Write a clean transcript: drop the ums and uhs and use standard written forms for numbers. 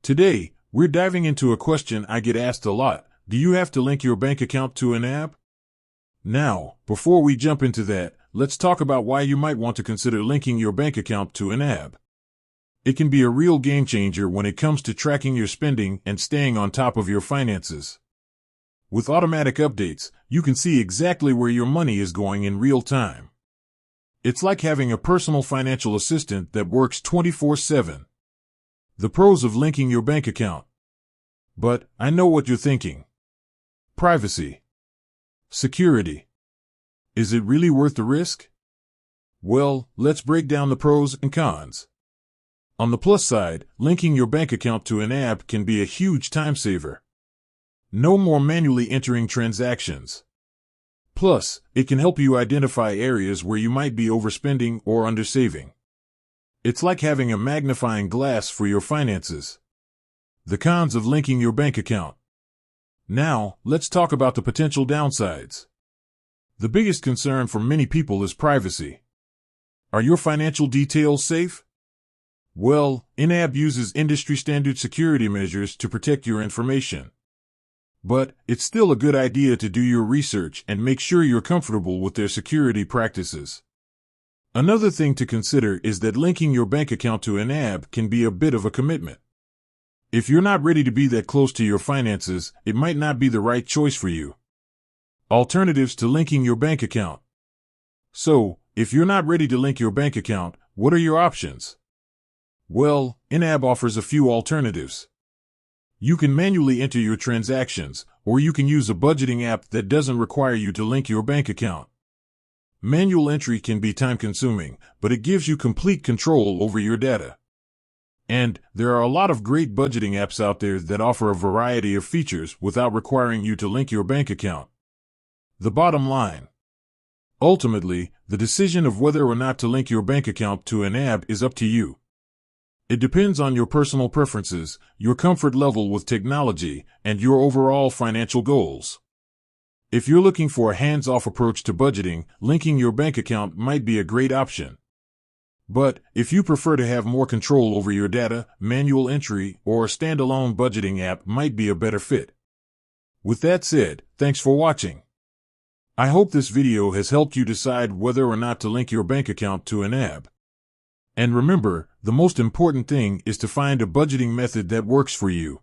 Today, we're diving into a question I get asked a lot. Do you have to link your bank account to an app? Now, before we jump into that, let's talk about why you might want to consider linking your bank account to an app. It can be a real game changer when it comes to tracking your spending and staying on top of your finances. With automatic updates, you can see exactly where your money is going in real time. It's like having a personal financial assistant that works 24/7. The pros of linking your bank account. But I know what you're thinking. Privacy. Security. Is it really worth the risk? Well, let's break down the pros and cons. On the plus side, linking your bank account to an app can be a huge time saver. No more manually entering transactions. Plus, it can help you identify areas where you might be overspending or undersaving. It's like having a magnifying glass for your finances. The cons of linking your bank account. Now, let's talk about the potential downsides. The biggest concern for many people is privacy. Are your financial details safe? Well, YNAB uses industry-standard security measures to protect your information. But it's still a good idea to do your research and make sure you're comfortable with their security practices. Another thing to consider is that linking your bank account to an app can be a bit of a commitment. If you're not ready to be that close to your finances, it might not be the right choice for you. Alternatives to linking your bank account. So, if you're not ready to link your bank account, what are your options? Well, YNAB offers a few alternatives. You can manually enter your transactions, or you can use a budgeting app that doesn't require you to link your bank account. Manual entry can be time-consuming, but it gives you complete control over your data. And there are a lot of great budgeting apps out there that offer a variety of features without requiring you to link your bank account. The bottom line. Ultimately, the decision of whether or not to link your bank account to an app is up to you. It depends on your personal preferences, your comfort level with technology, and your overall financial goals. If you're looking for a hands-off approach to budgeting, linking your bank account might be a great option. But if you prefer to have more control over your data, manual entry, or a standalone budgeting app might be a better fit. With that said, thanks for watching. I hope this video has helped you decide whether or not to link your bank account to an app. And remember, the most important thing is to find a budgeting method that works for you.